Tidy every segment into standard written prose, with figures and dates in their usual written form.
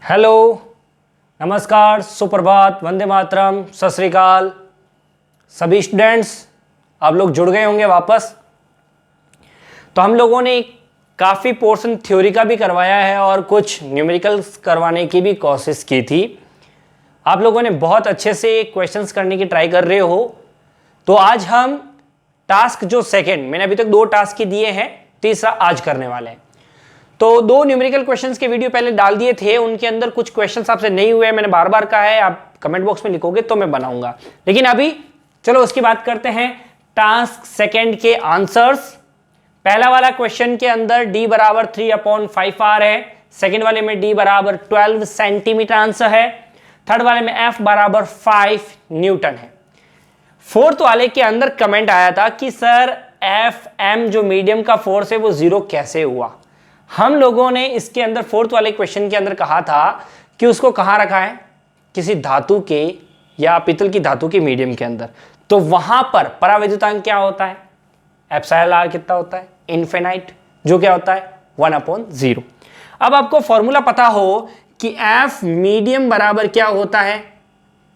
Hello, नमस्कार, सुप्रभात, वंदे मातरम, सत श्री अकाल। सभी स्टूडेंट्स आप लोग जुड़ गए होंगे वापस। तो हम लोगों ने काफ़ी पोर्शन थ्योरी का भी करवाया है और कुछ न्यूमेरिकल्स करवाने की भी कोशिश की थी। आप लोगों ने बहुत अच्छे से क्वेश्चंस करने की ट्राई कर रहे हो। तो आज हम टास्क जो सेकंड, मैंने अभी तक 2 टास्क ही दिए हैं, तीसरा आज करने वाले हैं। तो 2 न्यूमेरिकल क्वेश्चंस के वीडियो पहले डाल दिए थे, उनके अंदर कुछ क्वेश्चंस आपसे नहीं हुए, मैंने बार बार कहा है, आप कमेंट बॉक्स में लिखोगे तो मैं बनाऊंगा। लेकिन अभी चलो उसकी बात करते हैं, टास्क सेकंड के आंसर्स। पहला वाला क्वेश्चन के अंदर d बराबर 3/5r है, सेकंड वाले में d बराबर 12 सेंटीमीटर आंसर है, थर्ड वाले में f बराबर 5 न्यूटन है। फोर्थ वाले के अंदर कमेंट आया था कि सर Fm जो मीडियम का फोर्स है वो 0 कैसे हुआ। हम लोगों ने इसके अंदर फोर्थ वाले क्वेश्चन के अंदर कहा था कि उसको कहां रखा है, किसी धातु के या पित्तल की धातु के मीडियम के अंदर। तो वहां पर परावैद्युतांक क्या होता है, एप्सिलॉन आर कितना होता है, इनफिनाइट, जो क्या होता है 1/0। अब आपको फॉर्मूला पता हो कि एफ मीडियम बराबर क्या होता है,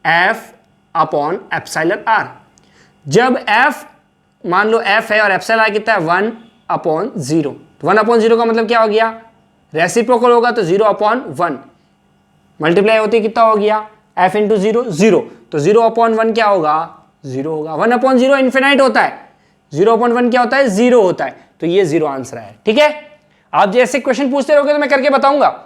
एफ अपॉन एप्सिलॉन आर। जब एफ मान लो एफ है और एप्सिलॉन आर कितना है 1/0। 1/0 का मतलब क्या हो गया, रेसिप्रोकल होगा तो 0/1 मल्टीप्लाई होती कितना हो गया, f इंटू 0 0, तो 0/1 क्या होगा, 0 होगा। 1/0 इन्फिनाइट होता है, 0/1 क्या होता है, 0 होता है, तो ये 0 आंसर है। ठीक है, आप जैसे क्वेश्चन पूछते रहोगे तो मैं करके बताऊंगा।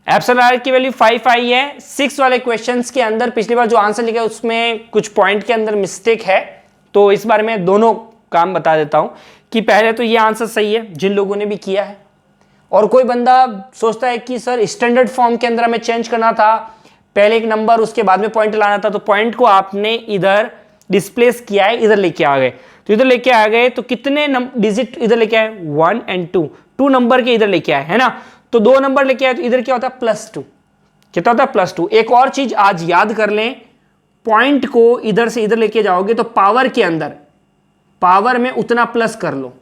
एप्सिलॉन आर की वैल्यू 5 आई है। 6 वाले क्वेश्चंस के अंदर पिछली बार जो आंसर लिखा है उसमें कुछ पॉइंट के अंदर मिस्टेक है, तो इस बार मैं दोनों काम बता देता हूं कि पहले तो ये आंसर सही है जिन लोगों ने भी किया है, और कोई बंदा सोचता है कि सर स्टैंडर्ड फॉर्म के अंदर हमें चेंज करना था, पहले एक नंबर उसके बाद में पॉइंट लाना था, तो पॉइंट को आपने इधर डिस्प्लेस किया है, इधर लेके आ गए। तो इधर लेके आ गए तो कितने डिजिट इधर लेके आए, 1 और 2 नंबर के इधर लेके आए, है ना। तो 2 नंबर लेके आए तो इधर क्या होता है +2, कितना होता है +2। एक और चीज आज याद कर लें, पॉइंट को इधर से इधर लेके जाओगे तो पावर के अंदर, पावर में उतना प्लस कर लो।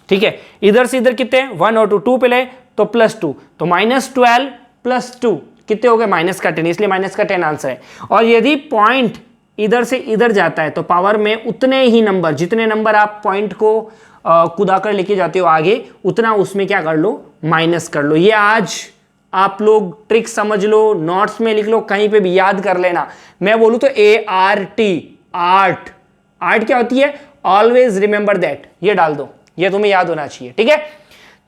ठीक है, इधर से इधर कितने 1 और 2 पे ले तो +2, तो -12 + 2 कितने हो गए, -10, इसलिए -10 आंसर है। और यदि पॉइंट इधर से इधर जाता है तो पावर में उतने ही नंबर, जितने नंबर आप पॉइंट को कुदाकर लेके जाते हो आगे, उतना उसमें क्या कर लो, माइनस कर लो। ये आज आप लोग ट्रिक समझ लो, नोट्स में लिख लो, कहीं पे भी याद कर लेना। मैं बोलूं तो ART, आर्ट क्या होती है, ऑलवेज रिमेंबर दैट, ये डाल दो, ये तुम्हें याद होना चाहिए। ठीक है,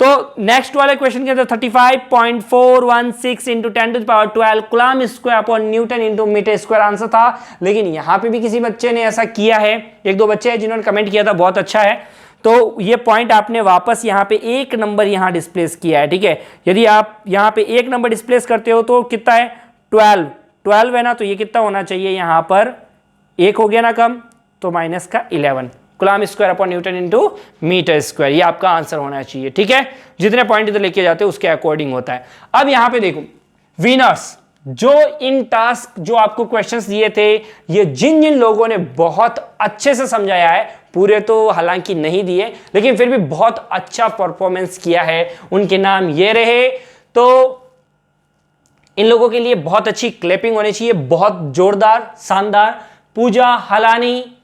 तो नेक्स्ट वाले क्वेश्चन के अंदर 35.416 into 10⁻12 coulomb square upon newton into metre square answer था। लेकिन यहां पे भी किसी बच्चे ने ऐसा किया है, 1-2 बच्चे हैं जिन्होंने कमेंट किया था, बहुत अच्छा है। तो ये पॉइंट आपने वापस यहाँ पे 1 नंबर यहाँ डिस्प्लेस किया है। ठीक है, यदि आप यहाँ पे 1 नंबर डिस्प्लेस करते हो तो कितना है 12 है ना, तो ये कितना होना चाहिए, यहाँ पर 1 हो गया ना कम, तो -11 coulomb square upon newton into metre square, ये आपका आंसर होना चाहिए। ठीक है, जितने पॉइंट इधर लेके जाते हो उसके अकॉर्डिंग होता है। अब यहां पे देखो विनर्स, जो इन टास्क जो आपको क्वेश्चंस दिए थे, ये जिन जिन लोगों ने बहुत अच्छे से समझाया है, पूरे तो हालांकि नहीं दिए लेकिन फिर भी बहुत अच्छा परफॉर्मेंस किया है, उनके नाम ये रहे। तो इन लोगों के लिए बहुत अच्छी क्लैपिंग होनी चाहिए, बहुत जोरदार शानदार। पूजा हलानी,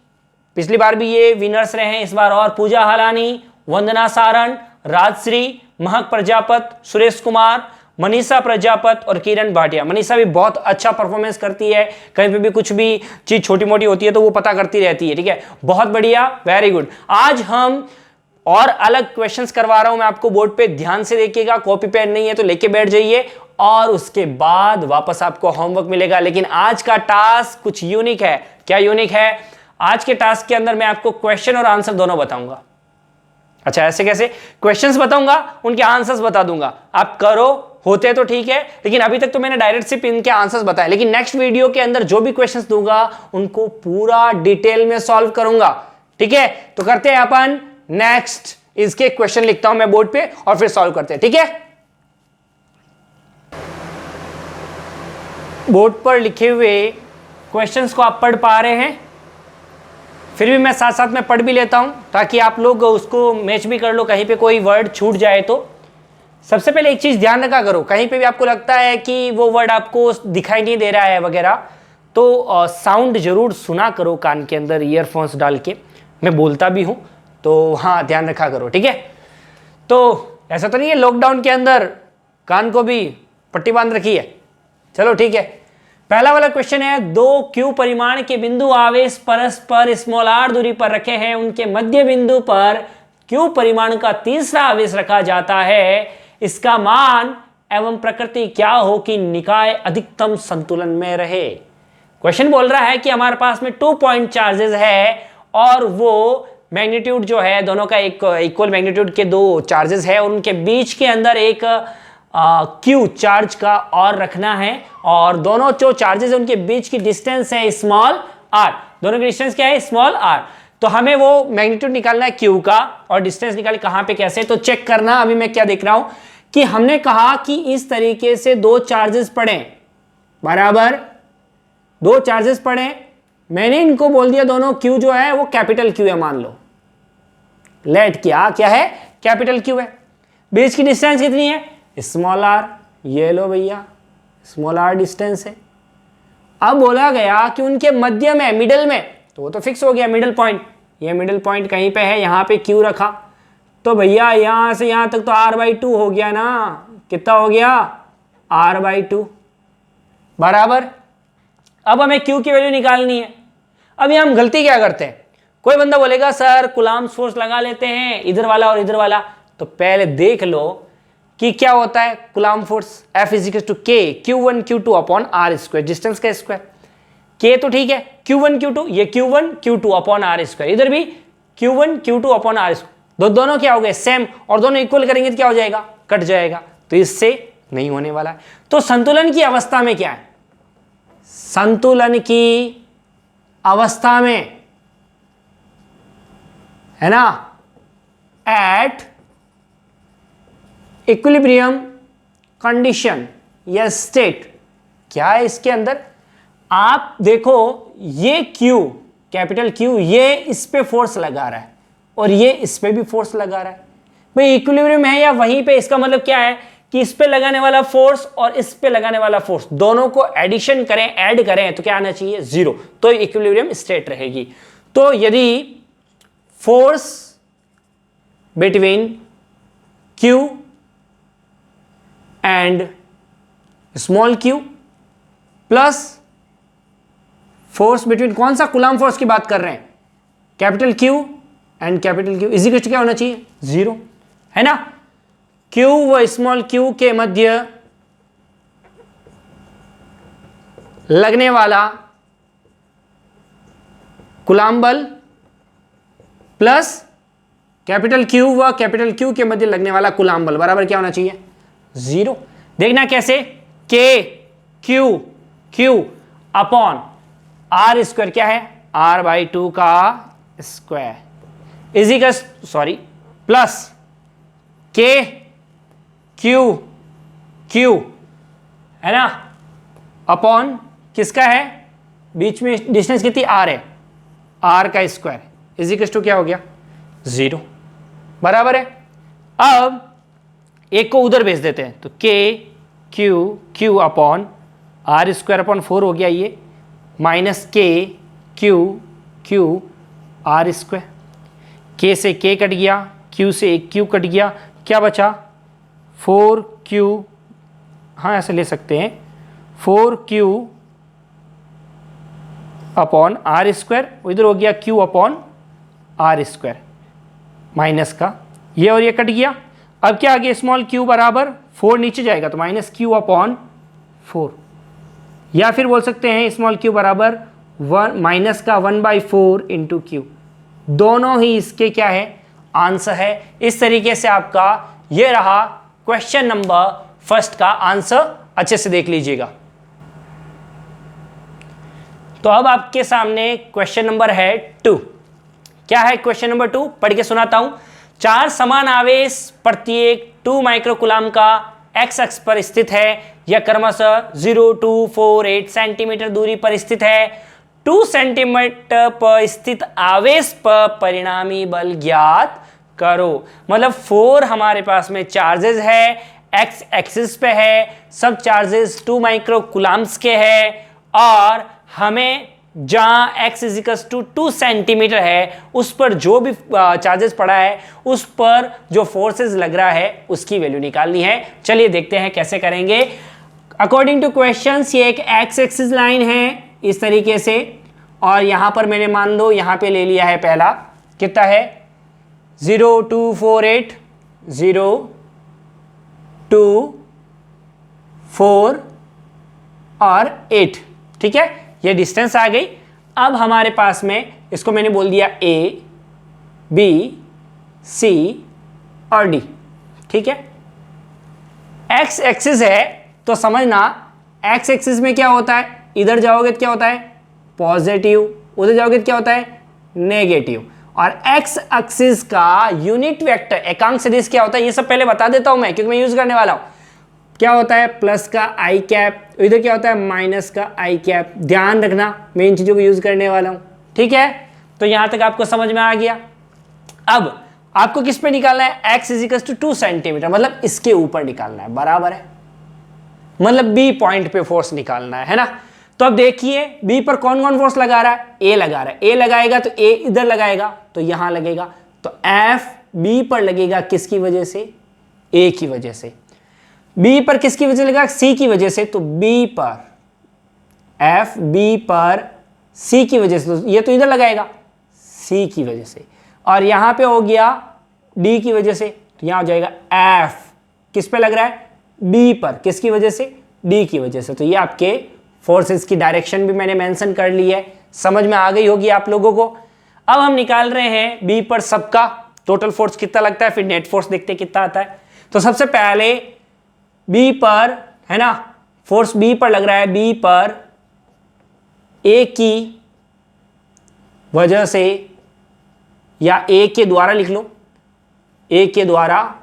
पिछली बार भी ये विनर्स रहे हैं, इस बार और पूजा हलानी, वंदना सारण, राजश्री, महक प्रजापत, सुरेश कुमार, मनीषा प्रजापत और किरण भाटिया। मनीषा भी बहुत अच्छा परफॉर्मेंस करती है, कहीं पे भी कुछ भी चीज छोटी मोटी होती है तो वो पता करती रहती है। ठीक है, बहुत बढ़िया, वेरी गुड। आज हम और अलग क्वेश्चंस करवा रहा हूं मैं आपको, बोर्ड पे ध्यान से देखिएगा, कॉपी पेन नहीं है तो लेके बैठ जाइए, और उसके बाद वापस आपको होमवर्क मिलेगा। लेकिन आज का टास्क कुछ यूनिक है। क्या यूनिक है, आज के टास्क के अंदर मैं आपको क्वेश्चन और आंसर दोनों बताऊंगा। अच्छा, ऐसे कैसे, क्वेश्चंस बताऊंगा, उनके आंसर्स बता दूंगा, आप करो, होते तो ठीक है, लेकिन अभी तक तो मैंने डायरेक्ट सिर्फ इनके आंसर्स बताए। लेकिन नेक्स्ट वीडियो के अंदर जो भी क्वेश्चंस दूंगा उनको पूरा डिटेल में सॉल्व करूंगा। ठीक है, तो करते हैं अपन नेक्स्ट, इसके क्वेश्चन लिखता हूं मैं बोर्ड पे और फिर सॉल्व करते हैं। ठीक है, बोर्ड पर लिखे हुए क्वेश्चंस को आप पढ़ पा रहे हैं, फिर भी मैं साथ साथ में पढ़ भी लेता हूं ताकि आप लोग उसको मैच भी कर लो, कहीं पे कोई वर्ड छूट जाए तो। सबसे पहले एक चीज ध्यान रखा करो, कहीं पे भी आपको लगता है कि वो वर्ड आपको दिखाई नहीं दे रहा है वगैरह, तो साउंड जरूर सुना करो कान के अंदर ईयरफोन्स डाल के। मैं बोलता भी हूँ तो हाँ ध्यान रखा करो, ठीक है। तो ऐसा तो नहीं है लॉकडाउन के अंदर कान को भी पट्टी बांध रखी है। चलो ठीक है, पहला वाला क्वेश्चन है, दो क्यू परिमाण के बिंदु आवेश परस्पर स्मॉल r दूरी पर रखे हैं, उनके मध्य बिंदु पर क्यू परिमाण का तीसरा आवेश रखा जाता है, इसका मान एवं प्रकृति क्या हो कि निकाय अधिकतम संतुलन में रहे। क्वेश्चन बोल रहा है कि हमारे पास में 2 पॉइंट चार्जेस है और वो मैग्नीट्यूड जो है दोनों का एक इक्वल मैग्नीट्यूड के दो चार्जेस है और उनके बीच के अंदर एक क्यू चार्ज का और रखना है, और दोनों जो चार्जेस है उनके बीच की डिस्टेंस है स्मॉल r। दोनों की डिस्टेंस क्या है? Small r। तो हमें वो मैग्नीट्यूड निकालना है क्यू का और डिस्टेंस निकाले कहां पे कैसे, तो चेक करना। अभी मैं क्या देख रहा हूं कि हमने कहा कि इस तरीके से दो चार्जेस पड़े, बराबर दो चार्जेस पड़े, मैंने इनको बोल दिया दोनों क्यू जो है वो कैपिटल क्यू है, मान लो लेट क्या है कैपिटल क्यू है। बीच की डिस्टेंस कितनी है? Small r। ये लो भैया स्मॉल r डिस्टेंस है। अब बोला गया कि उनके मध्य में मिडल में, तो वो तो फिक्स हो गया मिडल पॉइंट, ये मिडल पॉइंट कहीं पे है, यहां पे क्यू रखा, तो भैया यहां से यहां तक तो r/2 हो गया ना। कितना हो गया? r/2 बराबर। अब हमें क्यू की वैल्यू निकालनी है। अभी हम गलती क्या करते हैं, कोई बंदा बोलेगा सर कुलाम्ब फोर्स लगा लेते हैं इधर वाला और इधर वाला, तो पहले देख लो कि क्या होता है Coulomb force. F = K Q1 Q2 upon r square, distance का स्क्वायर। K तो ठीक है, Q1 Q2, ये Q1 Q2 upon r square, इधर भी Q1 Q2 upon r square. दोनों क्या हो गए? सेम, और दोनों इक्वल करेंगे तो क्या हो जाएगा? कट जाएगा, तो इससे नहीं होने वाला है। तो संतुलन की अवस्था में क्या है? संतुलन की अवस्था में है ना, एट इक्विलिब्रियम कंडीशन या स्टेट, क्या है इसके अंदर? आप देखो ये Q कैपिटल Q ये इस पे फोर्स लगा रहा है और ये इस पे भी फोर्स लगा रहा है। भाई इक्विलिब्रियम है या वहीं पे, इसका मतलब क्या है कि इस पे लगाने वाला फोर्स और इस पे लगाने वाला फोर्स दोनों को एडिशन करें, ऐड करें तो क्या आना चाहिए? 0, तो इक्विलिब्रियम स्टेट रहेगी। तो यदि force between Q and small q plus force between, कौन सा कुलाम्ब फोर्स की बात कर रहे हैं? Capital Q and capital Q is equal to क्या होना चाहिए? 0, है ना। Q व स्मॉल q के मध्य लगने वाला कुलाम्ब बल प्लस कैपिटल Q व कैपिटल Q के मध्य लगने वाला कुलाम्ब बल बराबर क्या होना चाहिए? 0। देखना कैसे, K Q upon r square क्या है? r/2 का square is equal plus K Q है ना अपॉन किसका है? बीच में डिस्टेंस कितनी? r है, r का स्क्वायर इजिकल टू क्या हो गया? 0 बराबर है। अब एक को उधर भेज देते हैं, तो K Q upon r square upon 4 हो गया ये, minus K Q r square, K से K कट गया, Q से एक Q कट गया, क्या बचा? 4Q, हाँ ऐसे ले सकते हैं, 4Q अपॉन r स्क्वायर, इधर हो गया Q upon r square minus का, ये और ये कट गया। अब क्या आ गया? स्मॉल q बराबर 4 नीचे जाएगा तो माइनस q अपॉन 4, या फिर बोल सकते हैं स्मॉल q बराबर माइनस का 1/4 इंटू q। दोनों ही इसके क्या है? आंसर है। इस तरीके से आपका ये रहा क्वेश्चन नंबर फर्स्ट का आंसर, अच्छे से देख लीजिएगा। तो अब आपके सामने क्वेश्चन नंबर है 2। क्या है क्वेश्चन नंबर 2? पढ़ के सुनाता हूं। 4 समान आवेश प्रत्येक 2 माइक्रोकुलाम का x अक्ष पर स्थित है, यह क्रमशः 0, 2, 4, 8 सेंटीमीटर दूरी पर स्थित है। 2 सेंटीमीटर पर स्थित आवेश पर परिणामी बल ज्ञात करो। मतलब 4 हमारे पास में चार्जेस है एक्स एक्सिस पे है, सब चार्जेस 2 माइक्रो कूलम्ब्स के है, और हमें जहां x इजिकल्स टू 2 सेंटीमीटर है उस पर जो भी चार्जेस पड़ा है उस पर जो फोर्सेस लग रहा है उसकी वैल्यू निकालनी है। चलिए देखते हैं कैसे करेंगे। अकॉर्डिंग टू क्वेश्चंस ये एक x एक्सिस लाइन है इस तरीके से, और यहां पर मैंने मान लो यहां पे ले लिया है पहला, कितना है 0 2 4 8 0 2 4 और 8, ठीक है, ये डिस्टेंस आ गई। अब हमारे पास में इसको मैंने बोल दिया A, B, C और D, ठीक है। x एक्सिस है तो समझना x एक्सिस में क्या होता है, इधर जाओगे तो क्या होता है पॉजिटिव, उधर जाओगे तो क्या होता है नेगेटिव, और x एक्सिस का यूनिट वेक्टर एकांक सदिश क्या होता है ये सब पहले बता देता हूं मैं, क्योंकि मैं यूज करने वाला हूं। क्या होता है प्लस का आई कैप, इधर क्या होता है माइनस का आई कैप, ध्यान रखना मैं इन चीजों को यूज करने वाला हूं, ठीक है। तो यहां तक आपको समझ में आ गया। अब आपको किस पे निकालना है, x इजिकल्स टू 2 सेंटीमीटर, मतलब इसके ऊपर निकालना है, बराबर है, मतलब B पॉइंट पे फोर्स निकालना है ना। तो अब देखिए B पर कौन कौन फोर्स लगा रहा है, A लगा रहा है, A लगाएगा तो A इधर लगाएगा तो यहां लगेगा, तो F B पर लगेगा किसकी वजह से, A की वजह से। B पर किसकी वजह से लगेगा, C की वजह से, तो B पर F B पर C की वजह से, तो ये तो इधर लगाएगा C की वजह से, और यहां पे हो गया D की वजह से, तो यहां हो जाएगा F किस पे लग रहा है B पर, किसकी वजह से D की वजह से। तो ये आपके फोर्सेस की डायरेक्शन भी मैंने मेंशन कर ली है, समझ में आ गई होगी आप लोगों को। अब हम निकाल रहे हैं B पर सबका टोटल फोर्स कितना लगता है, फिर नेट फोर्स देखते हैं कितना आता है। तो सबसे पहले B पर है ना, फोर्स B पर लग रहा है, B पर A की वजह से, या A के द्वारा लिख लो, A के द्वारा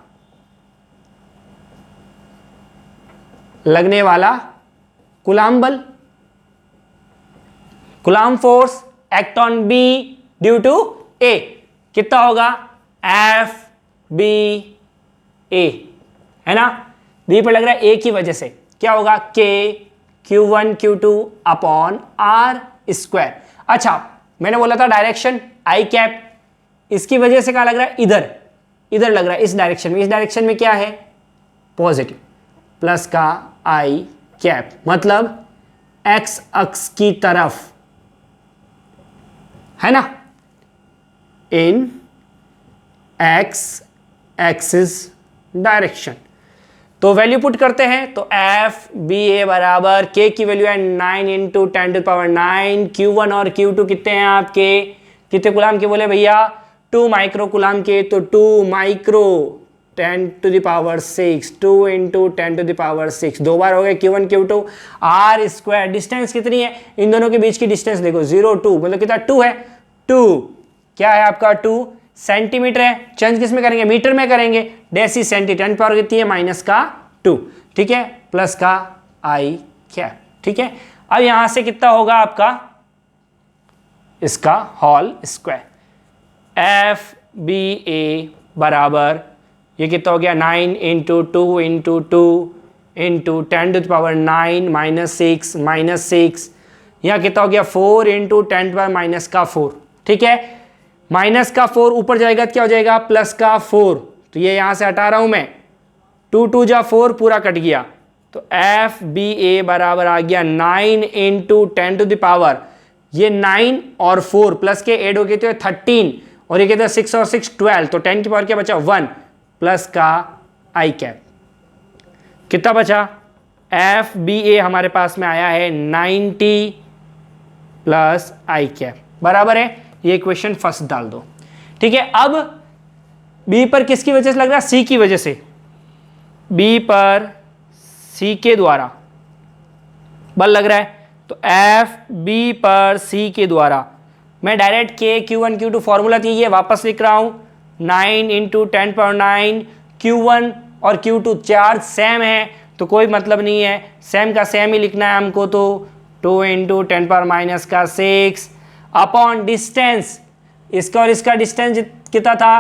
लगने वाला कूलाम्ब बल, coulomb force act on B due to A, कितना होगा F B A, है ना। B पर लग रहा है A की वजह से, क्या होगा K Q1 Q2 upon R square. अच्छा मैंने बोला था डायरेक्शन I कैप, इसकी वजह से क्या लग रहा है, इधर इधर लग रहा है, इस डायरेक्शन में, इस डायरेक्शन में क्या है पॉजिटिव, प्लस का I कैप, मतलब x अक्ष की तरफ, है ना, इन x एक्सिस डायरेक्शन। तो वैल्यू पुट करते हैं, तो एफ बी ए बराबर के की वैल्यू है 9 इंटू 10⁹, Q1 और Q2 कितने हैं आपके, कितने कूलाम के बोले भैया 2 माइक्रो कूलाम के, तो 2 माइक्रो 10⁶, 2 इंटू 10⁶, दो बार हो गए Q1 Q2, R square. Distance कितनी है इन दोनों के बीच की, डिस्टेंस देखो 0 2, मतलब कितना 2 है, 2 क्या है आपका 2 सेंटीमीटर है, चेंज किस में करेंगे मीटर में करेंगे, डेसी सेंटी, 10 पावर कितनी है माइनस का 2, ठीक है, प्लस का आई कैप, ठीक है। अब यहां से कितना होगा आपका इसका होल स्क्वायर, एफ बी ए बराबर ये कितना हो गया 9 इंटू 2 इंटू 2 इंटू 10⁹ -6 यहाँ कितना हो गया 4 इंटू 10⁻⁻⁴, ठीक है। माइनस का 4 ऊपर जाएगा तो क्या हो जाएगा प्लस का 4, तो ये यहां से हटा रहा हूं मैं, 2 2 जा 4 पूरा कट गया, तो एफ बी ए बराबर आ गया 9 इंटू 10⁻, ये 9 और 4 प्लस के एड हो गए तो 13, और ये कहते हैं 6 और 6 12, तो 10 की पावर क्या बचा 1, प्लस का आई कैप, कितना बचा एफ बी ए हमारे पास में आया है 90 प्लस आई कैप, बराबर है। ये इक्वेशन फर्स्ट डाल दो, ठीक है। अब बी पर किसकी वजह से लग रहा है, सी की वजह से, बी पर सी के द्वारा बल लग रहा है, तो एफ बी पर सी के द्वारा मैं डायरेक्ट के Q1 Q2 फॉर्मूला थी ये वापस लिख रहा हूं, 9 इंटू 10⁻⁹, Q1 और Q2 चार्ज सेम है तो कोई मतलब नहीं है, सेम का सेम ही लिखना है हमको, तो 2 इंटू 10⁻⁶ अपॉन डिस्टेंस, इसका और इसका डिस्टेंस कितना था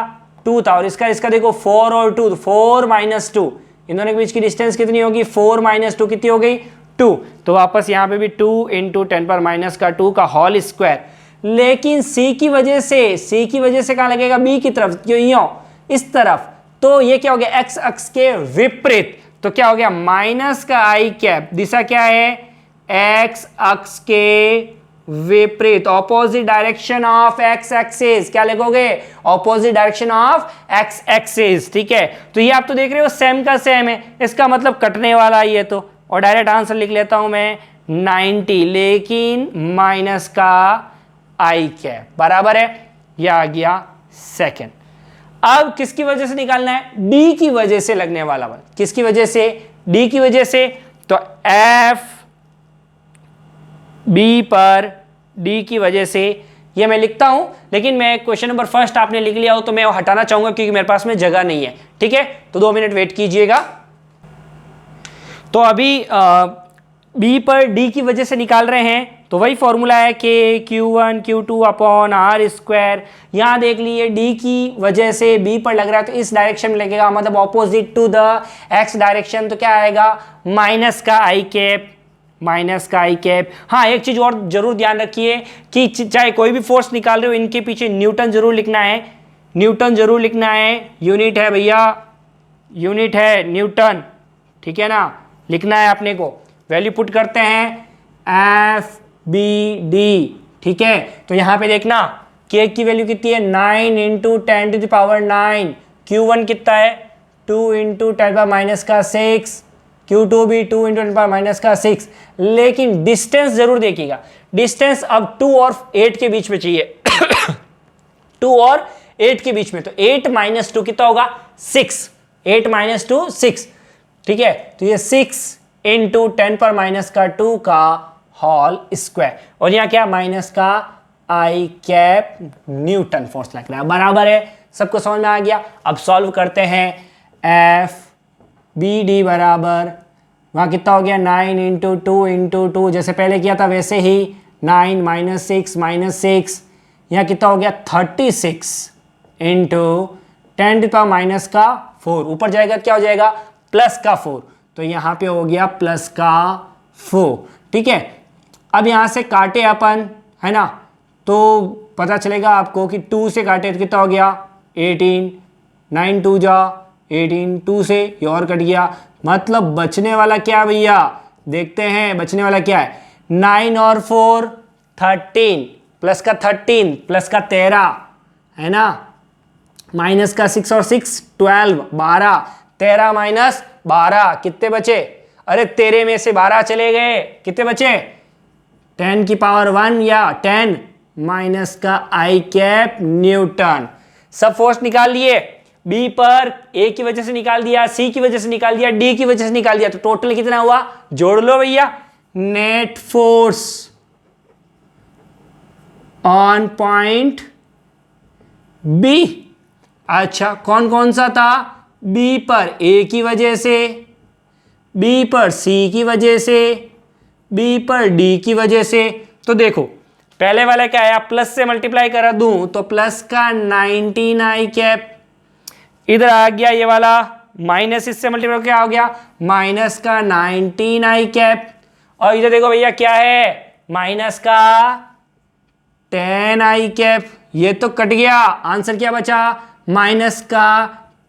2 था, और इसका देखो 4 और 2, 4 - 2, इन दोनों के बीच की डिस्टेंस कितनी होगी 4 माइनस 2 कितनी हो गई 2। तो वापस यहाँ पे भी 2 इंटू 10 पर माइनस का 2 का होल स्क्वायर। लेकिन c की वजह से कहाँ लगेगा b की तरफ, क्यों यूं इस तरफ, तो ये क्या हो गया x अक्ष के विपरीत, तो क्या हो गया माइनस का आई कैप, दिशा क्या है x अक्ष के विपरीत, opposite direction of x axis, क्या लिखोगे opposite direction of x axis. ठीक है, तो ये आप तो देख रहे हो सेम का सेम है, इसका मतलब कटने वाला है ये तो, और डायरेक्ट आंसर लिख लेता हूं मैं 90, लेकिन माइनस का आई कैप बराबर है, यह आ गया सेकंड। अब किसकी वजह से निकालना है, d की वजह से लगने वाला बल, किसकी वजह से d की वजह से, तो f b पर d की वजह से, ये मैं लिखता हूं, लेकिन मैं क्वेश्चन नंबर फर्स्ट आपने लिख लिया हो तो मैं वो हटाना चाहूंगा क्योंकि मेरे पास में जगह नहीं है। ठीक है, तो 2 मिनट वेट कीजिएगा। तो अभी b पर d की वजह से निकाल रहे हैं, तो वही फॉर्मूला है कि Q1 Q2 upon are square. यहाँ देख लीजिए d की वजह से b पर लग रहा है तो इस डायरेक्शन में लगेगा, मतलब opposite to the x direction, तो क्या आएगा माइनस का आई कैप, माइनस का आई कैप। हाँ, एक चीज और जरूर ध्यान रखिए कि चाहे कोई भी फोर्स निकाल रहे हो इनके पीछे न्यूटन जरूर लिखना है, न्यूटन जरूर लिखना है, यूनिट है भैया, यूनिट है न्यूटन। ठीक है ना, लिखना है अपने को। वैल्यू पुट करते हैं एफ बी डी। ठीक है, तो यहां पे देखना k की वैल्यू कितनी है 9 into 10 to the power 9, Q1 कितना है 2 इंटू 10 पावर माइनस का 6, Q2 भी 2 इंटू 10 पावर माइनस का 6। लेकिन डिस्टेंस जरूर देखिएगा, डिस्टेंस अब 2 और 8 के बीच में चाहिए 2 और 8 के बीच में, तो 8 माइनस 2 कितना होगा 6, 8 माइनस 2 6। ठीक है, तो ये 6 इंटू 10 पर माइनस का 2 का होल स्क्वायर, और यहाँ क्या माइनस का आई कैप न्यूटन फोर्स लग रहा है, बराबर है। सबको समझ में आ गया। अब सॉल्व करते हैं, एफ बी डी बराबर वहाँ कितना हो गया 9 इंटू 2 इंटू 2, जैसे पहले किया था वैसे ही 9 माइनस 6, यहाँ कितना हो गया 36 इंटू 10 टू पावर माइनस का 4, ऊपर जाएगा क्या हो जाएगा प्लस का 4, तो यहाँ पे हो गया प्लस का 4। ठीक है, अब यहाँ से काटे अपन, है ना, तो पता चलेगा आपको कि 2 से काटे तो कितना हो गया 18, 9 2 जा 18, 2 से ये और कट गया, मतलब बचने वाला क्या भैया, देखते हैं बचने वाला क्या है 9 और 4 13, प्लस का 13 प्लस का 13, है ना, माइनस का 6 और 6 12, 12, 13 माइनस 12 कितने बचे, अरे 13 में से 12 चले गए, कितने बचे 10 की पावर 1 या 10 माइनस का आई कैप न्यूटन। सब फोर्स निकाल लिए, बी पर ए की वजह से निकाल दिया, सी की वजह से निकाल दिया, डी की वजह से निकाल दिया, तो टोटल कितना हुआ जोड़ लो भैया, net force on point B. अच्छा, कौन कौन सा था, बी पर ए की वजह से, बी पर सी की वजह से, बी पर डी की वजह से। तो देखो पहले वाला क्या है, प्लस से मल्टीप्लाई करा दूं तो प्लस का 19 आई कैप, इधर आ गया ये वाला माइनस, इससे मल्टीप्लाई क्या हो गया माइनस का 19 आई कैप, और इधर देखो भैया क्या है माइनस का 10 आई कैप, ये तो कट गया, आंसर क्या बचा माइनस का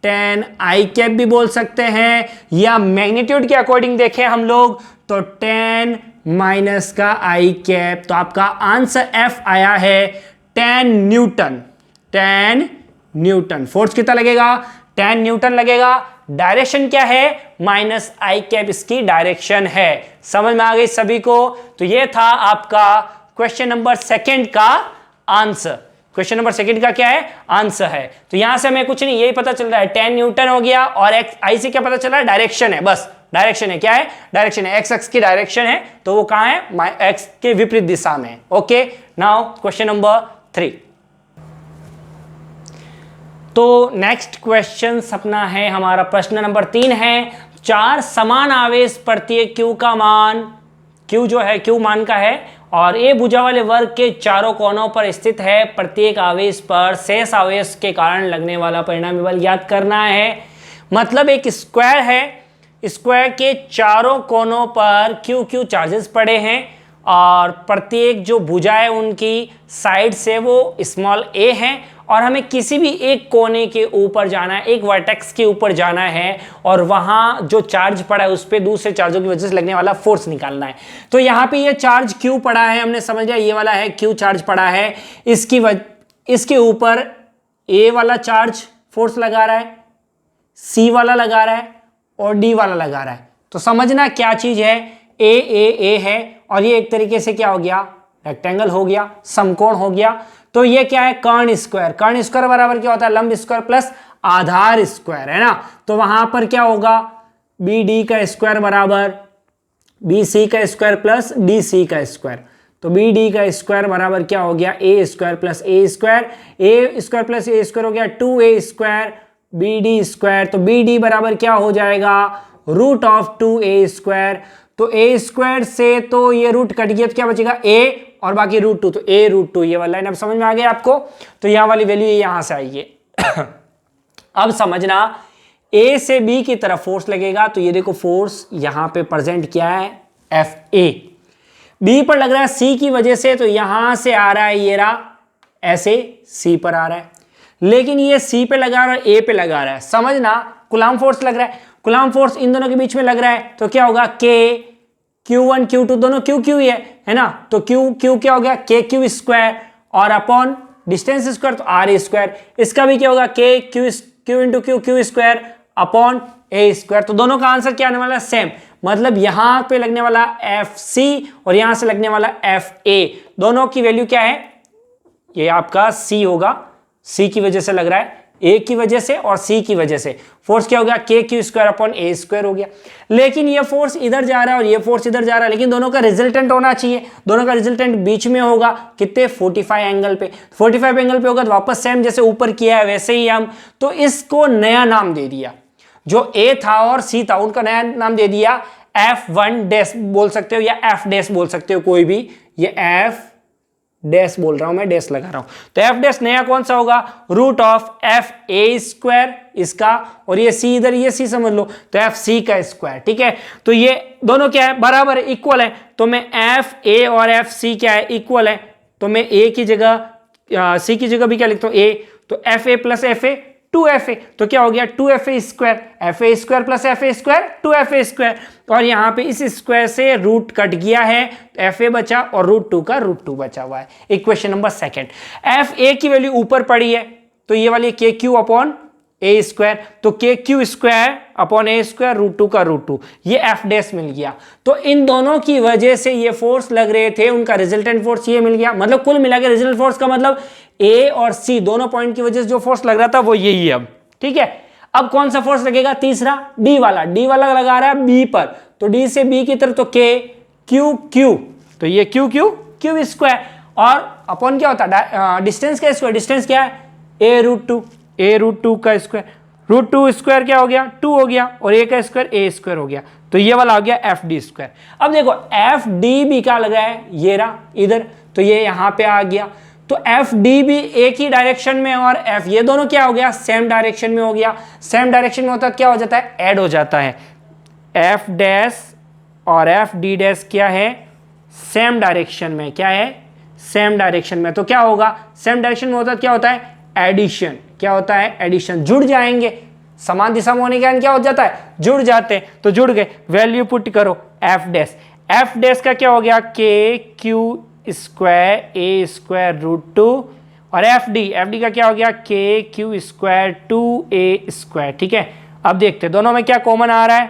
10 आई कैप भी बोल सकते हैं, या मैग्नीट्यूड के अकॉर्डिंग देखें हम लोग तो 10 माइनस का आई कैप। तो आपका आंसर एफ आया है 10 न्यूटन, 10 न्यूटन। फोर्स कितना लगेगा 10 न्यूटन लगेगा। डायरेक्शन क्या है माइनस आई कैप, इसकी डायरेक्शन है। समझ में आ गई सभी को। तो ये था आपका क्वेश्चन नंबर सेकंड का आंसर। क्वेश्चन नंबर सेकंड का क्या है आंसर है। तो यहां से हमें कुछ नहीं, यही पता चल रहा है 10 न्यूटन हो गया, और एक्स आई से क्या पता चल रहा है डायरेक्शन है, बस डायरेक्शन है, क्या है डायरेक्शन है, एक्स एक्स की डायरेक्शन है, तो वो कहां है एक्स के विपरीत दिशा में। Okay, now question number 3। तो नेक्स्ट क्वेश्चन अपना है हमारा प्रश्न नंबर 3 है, 4 समान आवेश प्रत्येक Q का मान, Q जो है Q मान का है, और ए भुजा वाले वर्ग के चारों कोनों पर स्थित है। प्रत्येक आवेश पर शेष आवेश के कारण लगने वाला परिणामी बल ज्ञात करना है। मतलब एक स्क्वायर है स्क्वायर के चारों कोनों पर क्यू क्यू चार्जेस पड़े हैं और प्रत्येक जो भुजा है उनकी साइड से वो स्मॉल a है और हमें किसी भी एक कोने के ऊपर जाना है, एक वर्टेक्स के ऊपर जाना है और वहां जो चार्ज पड़ा है उस पर दूसरे चार्जों की वजह से लगने वाला फोर्स निकालना है। तो यहाँ पे ये चार्ज क्यू पड़ा है, हमने समझ लिया ये वाला है क्यू चार्ज पड़ा है, इसके ऊपर ए वाला चार्ज फोर्स लगा रहा है, सी वाला लगा रहा है और डी वाला लगा रहा है। तो समझना क्या चीज है, ए है और ये एक तरीके से क्या हो गया, रेक्टेंगल हो गया, समकोण हो गया। तो ये क्या है, कर्ण स्क्वायर। कर्ण स्क्वायर बराबर क्या होता है, लंब स्क्वायर प्लस आधार स्क्वायर, है ना। तो वहां पर क्या होगा, बी डी का स्क्वायर बराबर बी सी का स्क्वायर प्लस डी सी का स्क्वायर। तो बी डी का स्क्वायर बराबर क्या हो गया, A square plus A square, A square plus A square हो गया 2a square B D square. तो बी डी बराबर क्या हो जाएगा, रूट ऑफ 2a स्क्वायर। तो a स्क्वायर से तो ये रूट कट गया तो क्या बचेगा a और बाकी √2, तो a√2 ये वाला लाइन अब समझ में आ गया आपको। तो यहाँ वाली वैल्यू यहां से आई है। अब समझना a से b की तरफ फोर्स लगेगा, तो ये देखो फोर्स यहां पे प्रेजेंट किया है FA, b पर लग रहा है c की वजह से, तो यहां से आ रहा है ये रहा ऐसे c पर आ रहा है, लेकिन ये c पे लगा रहा है a पे लगा रहा है। समझना कूलम्ब फोर्स लग रहा है, कूलम्ब फोर्स इन दोनों के बीच में लग रहा है, तो क्या होगा k Q1 Q2 दोनों Q है ना। तो Q क्या हो गया, KQ स्क्वायर और अपॉन डिस्टेंस स्क्वायर तो RA स्क्वायर। इसका भी क्या होगा, Q into Q square upon A square. तो दोनों का आंसर क्या आने वाला है, सेम। मतलब यहां पे लगने वाला FC और यहां से लगने वाला FA, दोनों की वैल्यू क्या है, ये आपका C होगा, C की वजह से लग रहा है, A की वजह से और C की वजह से। फोर्स क्या हो गया, KQ square upon A square हो गया। लेकिन ये फोर्स इधर जा रहा है और ये फोर्स इधर जा रहा है, लेकिन दोनों का रिजल्टेंट होना चाहिए, दोनों का रिजल्टेंट बीच में होगा, कितने 45 एंगल पे। 45 एंगल पे होगा तो वापस सेम जैसे ऊपर किया है वैसे ही हम तो इसको नया नाम दे दिया, जो A था और C था उनका नया नाम दे दिया F1 डैश बोल सकते हो या F डैश बोल सकते हो, कोई भी। ये F डैश बोल रहा हूं मैं, डैश लगा रहा हूं। तो F डैश नया कौन सा होगा, रूट ऑफ FA स्क्वायर इसका, और ये C इधर, ये C समझ लो तो FC का स्क्वायर, ठीक है। तो ये दोनों क्या है, बराबर है, इक्वल है। तो मैं FA और FC क्या है, इक्वल है। तो मैं A की जगह C की जगह भी क्या लिखता हूं, A, तो FA प्लस FA 2FA, तो क्या हो गया 2FA square, FA square plus FA square 2FA square. और यहाँ पे इस स्क्वायर से रूट कट गया है, तो FA बचा और √2 का √2 बचा हुआ है। इक्वेशन नंबर सेकंड, FA की वैल्यू ऊपर पड़ी है, तो ये वाली KQ अपॉन A स्क्वायर, तो KQ square upon A square √2 का √2, ये F डैश मिल गया। तो इन दोनों की वजह से ये फोर्स लग रहे थे, उनका रिजल्टेंट फोर्स ये मिल गया। मतलब कुल मिला के रिजल्टेंट फोर्स का मतलब A और C दोनों पॉइंट की वजह से जो फोर्स लग रहा था वो यही है अब, ठीक है। अब कौन सा फोर्स लगेगा, तीसरा D वाला लगा रहा है B पर, तो D से B की तरफ तो KQ, तो ये Q स्क्वायर और अपॉन क्या होता है, डिस्टेंस का स्क्वायर, डिस्टेंस क्या है A√2 का स्क्वायर, √2 स्क्वायर क्या हो गया 2 हो गया और A का स्क्वायर A स्क्वायर हो गया। तो ये वाला हो गया FD स्क्वायर। अब देखो FD भी क्या लगा है, ये रहा इधर, तो ये यहां पे आ गया। तो FD भी एक ही डायरेक्शन में और F, ये दोनों क्या हो गया, सेम डायरेक्शन में हो गया। सेम डायरेक्शन में होता है क्या हो जाता है, ऐड हो जाता है। F डैश और FD डैश क्या है, सेम डायरेक्शन में, क्या है, सेम डायरेक्शन में। तो क्या होगा, सेम डायरेक्शन में होता है क्या होता है, एडिशन। क्या होता है, एडिशन, जुड़ जाएंगे। समान दिशा में होने के कारण क्या हो जाता है, जुड़ जाते हैं, तो जुड़ गए। वैल्यू पुट करो F डैश का क्या हो गया, KQ स्क्वायर A स्क्वायर √2 और FD का क्या हो गया, KQ स्क्वायर 2A स्क्वायर, ठीक है। अब देखते हैं दोनों में क्या कॉमन आ रहा है,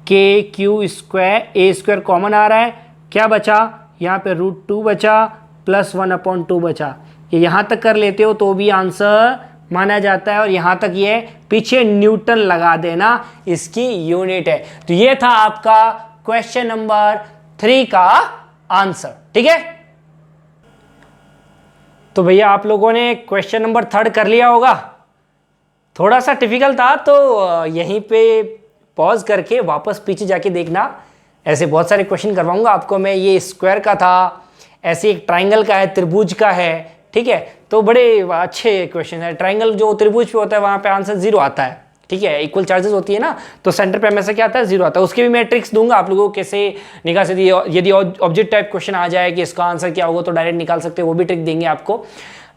KQ square A square common आ रहा है। क्या बचा, यहाँ पे √2 बचा प्लस 1/2 बचा। ये यहाँ तक कर लेते हो तो भी आंसर माना जाता है, और यहाँ तक ये पीछे न्यूटन लगा देना इसकी यूनिट है। तो ये था आपका क्वेश्चन नंबर 3 का आंसर, ठीक है। तो भैया आप लोगों ने क्वेश्चन नंबर 3 कर लिया होगा, थोड़ा सा डिफिकल्ट था, तो यहीं पे पॉज करके वापस पीछे जाके देखना। ऐसे बहुत सारे क्वेश्चन करवाऊंगा आपको मैं, ये स्क्वायर का था, ऐसे एक ट्राइंगल का है, त्रिभुज का है, ठीक है। तो बड़े अच्छे क्वेश्चन है। ट्राइंगल जो त्रिभुज पे होता है वहां पे आंसर 0 आता है, ठीक है, इक्वल चार्जेस होती है ना, तो सेंटर पे हमेशा क्या आता है, 0 आता है। उसके भी मैं ट्रिक्स दूंगा आप लोगों को कैसे निकाल सकते हैं। यदि ऑब्जेक्ट टाइप क्वेश्चन आ जाए कि इसका आंसर क्या होगा तो डायरेक्ट निकाल सकते हैं, वो भी ट्रिक देंगे आपको।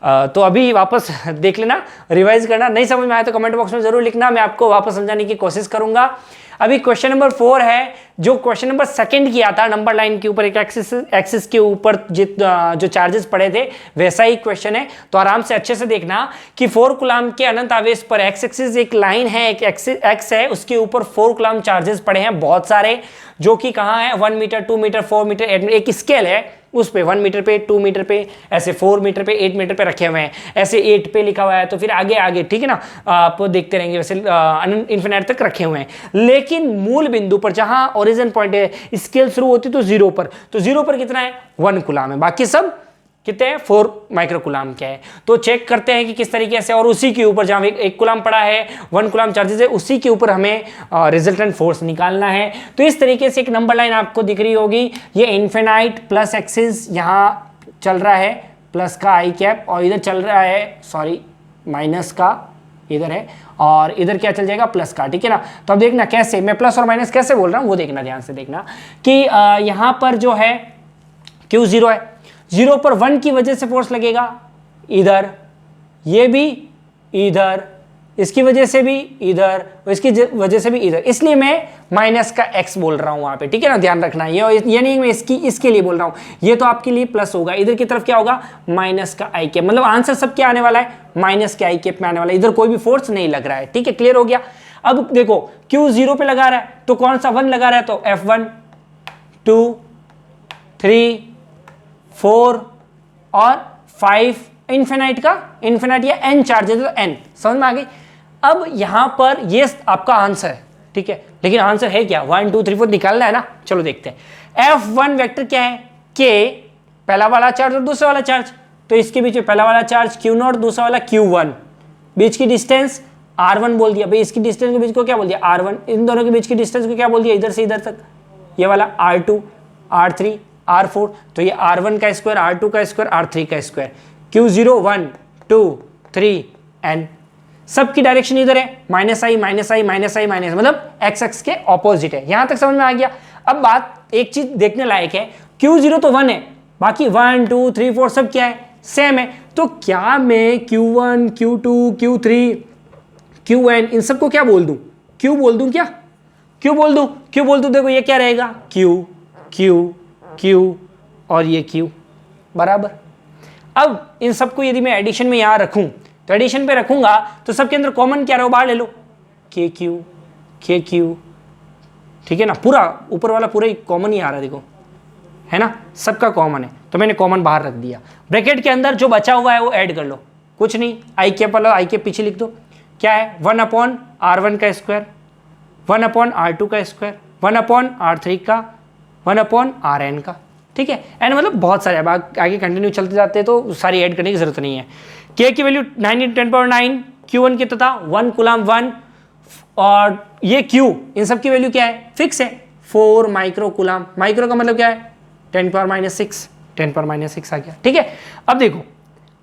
तो अभी वापस देख लेना, रिवाइज करना, नहीं समझ में आया तो कमेंट बॉक्स में जरूर लिखना, मैं आपको वापस समझाने की कोशिश करूंगा। अभी क्वेश्चन नंबर 4 है, जो क्वेश्चन नंबर 2 किया था, नंबर लाइन के ऊपर एक एक्सिस के ऊपर जो चार्जेस पड़े थे वैसा ही क्वेश्चन है। तो आराम से अच्छे से देखना कि 4 कूलम के अनंत आवेश पर एक्स एक्सिस एक लाइन है, एक एक्स है, उसके ऊपर 4 कूलम चार्जेस पड़े हैं बहुत सारे, जो कि कहाँ है, 1 मीटर, 2 मीटर, 4 मीटर, 8 मीटर, एक स्केल है उस पे 1 मीटर पे, 2 मीटर पे, ऐसे 4 मीटर पे, 8 मीटर पे रखे हुए हैं, ऐसे 8 पे लिखा हुआ है, तो फिर आगे आगे, ठीक है ना, आप देखते रहेंगे वैसे इन्फिनिट तक रखे हुए हैं। लेकिन मूल बिंदु पर जहां ओरिजिन पॉइंट है, स्केल शुरू होती तो 0 पर, तो 0 पर कितना है, 1 कूलम है, बाकी सब कितने हैं, 4 माइक्रो कूलम के है। तो चेक करते हैं कि किस तरीके से, और उसी के ऊपर जहां एक कूलम पड़ा है, 1 कूलम चार्जेस है, उसी के ऊपर हमें रिजल्टेंट फोर्स निकालना है। तो इस तरीके से एक नंबर लाइन आपको दिख रही होगी, ये इन्फिनाइट प्लस एक्सिस यहाँ चल रहा है, प्लस का आई कैप, और इधर चल रहा है, सॉरी माइनस का इधर है, और इधर क्या चल जाएगा, प्लस का, ठीक है ना। तो अब देखना कैसे, मैं प्लस और माइनस कैसे बोल रहा हूँ वो देखना, ध्यान से देखना कि यहाँ पर जो है Q 0 है, 0 पर 1 की वजह से फोर्स लगेगा इधर, ये भी इधर, इसकी वजह से भी इधर, इसकी वजह से भी इधर, इसलिए मैं माइनस का x बोल रहा हूं वहां पे, ठीक है ना, ध्यान रखना। ये नहीं मैं इसके लिए बोल रहा हूं, ये तो आपके लिए प्लस होगा, इधर की तरफ क्या होगा, माइनस का आई कैप, मतलब आंसर सब क्या आने वाला है, माइनस के आई कैप में आने वाला है, इधर कोई भी फोर्स नहीं लग रहा है, ठीक है, क्लियर हो गया। अब देखो Q 0 पे लगा रहा है तो कौन सा 1 लगा रहा है, तो F1 2 3 4 और 5 इन्फिनाइट का, इन्फिनाइट या n चार्जेस, तो n, समझ में आ गई। अब यहां पर ये आपका आंसर है, ठीक है, लेकिन आंसर है क्या, 1 2 3 4 निकालना है ना, चलो देखते हैं। F1 वेक्टर क्या है, K पहला वाला चार्ज और दूसरा वाला चार्ज, तो इसके बीच में पहला वाला चार्ज Q0, दूसरा वाला Q1, बीच की डिस्टेंस R1 बोल दिया भाई, इसकी डिस्टेंस के बीच को क्या बोल दिया, R1, इन दोनों के बीच की डिस्टेंस को क्या बोल दिया, इधर से इधर तक, ये वाला R2, R3, R4, तो ये R1 का स्क्वायर, R2 का स्क्वायर, R3 का स्क्वायर, Q0 1 2 3 n, सबकी डायरेक्शन इधर है, माइनस आई माइनस आई माइनस आई माइनस, मतलब एक्स एक्स के ऑपोजिट है। यहां तक समझ में आ गया। अब बात एक चीज देखने लायक है, Q0 तो 1 है, बाकी 1 2 3 4 सब क्या है, सेम है, तो क्या मैं Q1 Q2 Q3 Qn इन सबको क्या बोल दूं, Q बोल दूं, क्या Q बोल दूं, Q बोल दूं, देखो ये क्या रहेगा, Q Q Q और ये Q बराबर। अब इन सबको यदि मैं एडिशन में यहां रखूं, तो एडिशन पे रखूंगा तो सबके अंदर कॉमन क्या रहो, बाहर ले लो, के क्यू, ठीक है ना, पूरा ऊपर वाला पूरा ही कॉमन ही आ रहा है, देखो है ना, सबका कॉमन है, तो मैंने कॉमन बाहर रख दिया। ब्रैकेट के अंदर जो बचा हुआ है वो ऐड कर लो, कुछ नहीं, आई के वाला आई के पीछे लिख दो, क्या है, 1/R1 का स्क्वायर, 1/R2 का स्क्वायर, 1/R3 का, 1/Rn का, ठीक है, एन मतलब बहुत सारे, अब आगे कंटिन्यू चलते जाते हैं तो सारी ऐड करने की जरूरत नहीं है। के की वैल्यू 9 × 10⁹, Q1 की तथा 1 कूलम 1, और ये Q इन सब की वैल्यू क्या है, फिक्स है, 4 माइक्रो कूलम, माइक्रो का मतलब क्या है, 10⁻⁶, 10⁻⁶ आ गया, ठीक है। अब देखो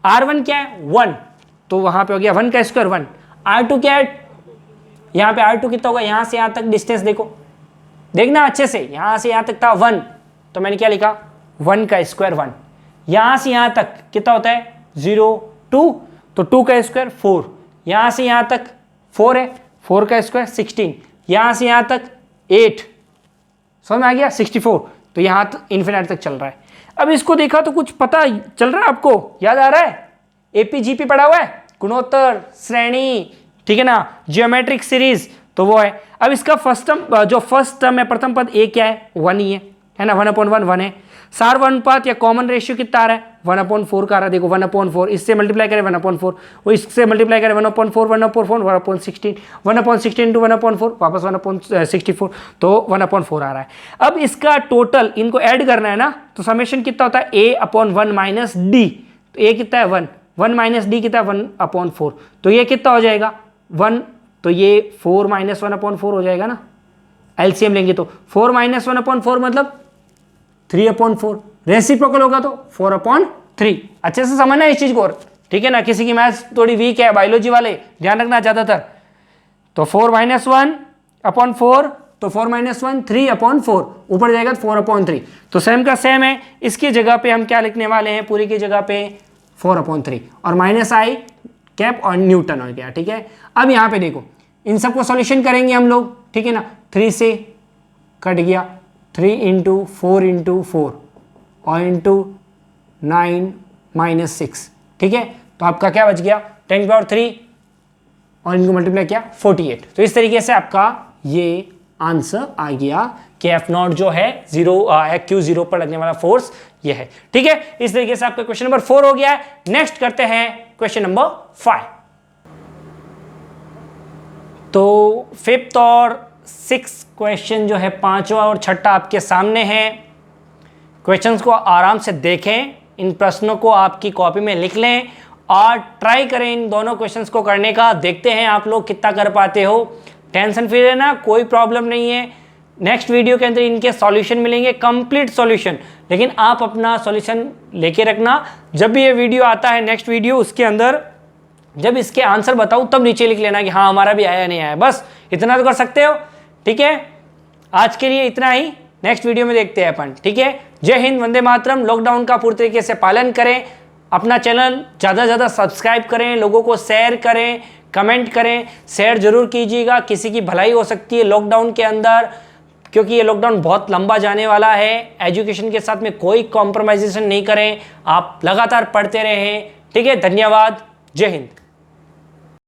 R1 क्या है, 1, तो वहां पे हो गया 1 का स्क्वायर 1, R2 क्या है, यहाँ पे R2 कितना होगा, यहाँ से यहाँ तक डिस्टेंस देखो, देखना अच्छे से, यहाँ से यहाँ तक था 1, तो मैंने क्या लिखा, 1 का स्क्वायर 1, यहाँ से यहाँ तक कितना होता है, 0 2, तो 2 का स्क्वायर 4, यहाँ से यहाँ तक 4 है, 4 का स्क्वायर 16, यहाँ से यहाँ तक 8, समझ में आ गया, 64, तो यहाँ तक इन्फिनिट तक चल रहा है। अब इसको देखा तो कुछ पता चल रहा है आपको, याद आ रहा है, एपीजीपी पढ़ा हुआ है, गुणोत्तर श्रेणी, ठीक है ना, जियोमेट्रिक सीरीज, तो वो है। अब इसका फर्स्ट टर्म, जो फर्स्ट टर्म है, प्रथम पद ए क्या है, 1 ही है ना, 1/1 1 है, सार्व अनुपात या कॉमन रेशियो कितना आ रहा है, 1/4 का आ रहा है, देखो 1/4, इससे मल्टीप्लाई करें 1/4, वो इससे मल्टीप्लाई करें 1/4 1/4 1/16, 1/16 इंटू 1/4 वापस 1/64, तो 1/4 आ रहा है। अब इसका टोटल इनको ऐड करना है ना, तो समेशन कितना होता है, A/1 - D, तो A कितना है 1, 1 - D कितना है 1/4, तो ये कितना हो जाएगा 1, तो ये 4 - 1/4 हो जाएगा ना, एलसीएम लेंगे तो 4 - 1/4 मतलब 3/4, रेसिप्रोकल होगा तो 4/3। अच्छे से समझना इस चीज को, ठीक है ना, किसी की मैथ्स थोड़ी वीक है, बायोलॉजी वाले ध्यान रखना ज्यादातर, तो 4 - 1 अपॉन 4, तो 4 - 1 3 अपॉन 4, ऊपर जाएगा तो 4 अपॉन 3, तो सेम का सेम है। इसकी जगह पे हम क्या लिखने वाले हैं, पूरी की जगह पे 4 अपॉन 3 और माइनस आई कैप और न्यूटन हो गया। ठीक है, अब यहाँ पे देखो इन सबको सॉल्यूशन करेंगे हम लोग, ठीक है ना। 3 से कट गया, 3 × 4 × 4 और इंटू 9 - 6, ठीक है। तो आपका क्या बच गया 10³ और इनको मल्टीप्लाई किया 48। तो इस तरीके से आपका ये आंसर आ गया कि F0 जो है Q0 पर लगने वाला फोर्स ये है। ठीक है, इस तरीके से आपका क्वेश्चन नंबर 4 हो गया है। नेक्स्ट करते हैं क्वेश्चन नंबर 5। तो 5th और 6th क्वेश्चन जो है, 5वां और 6ठा आपके सामने है। क्वेश्चंस को आराम से देखें, इन प्रश्नों को आपकी कॉपी में लिख लें और ट्राई करें इन दोनों क्वेश्चंस को करने का। देखते हैं आप लोग कितना कर पाते हो। टेंशन फ्री रहना, कोई प्रॉब्लम नहीं है। नेक्स्ट वीडियो के अंदर इनके सॉल्यूशन मिलेंगे, कंप्लीट सॉल्यूशन, लेकिन आप अपना सॉल्यूशन लेके रखना। जब भी ये वीडियो आता है नेक्स्ट वीडियो, उसके अंदर जब इसके आंसर बताऊं तब नीचे लिख लेना कि हाँ हमारा भी आया नहीं आया, बस इतना तो कर सकते हो। ठीक है, आज के लिए इतना ही, नेक्स्ट वीडियो में देखते हैं अपन। ठीक है, जय हिंद, वंदे मातरम। लॉकडाउन का पूरी तरीके से पालन करें, अपना चैनल ज़्यादा से ज़्यादा सब्सक्राइब करें, लोगों को शेयर करें, कमेंट करें, शेयर जरूर कीजिएगा, किसी की भलाई हो सकती है लॉकडाउन के अंदर, क्योंकि ये लॉकडाउन बहुत लंबा जाने वाला है। एजुकेशन के साथ में कोई कॉम्प्रोमाइजेशन नहीं करें, आप लगातार पढ़ते रहें। ठीक है, धन्यवाद, जय हिंद।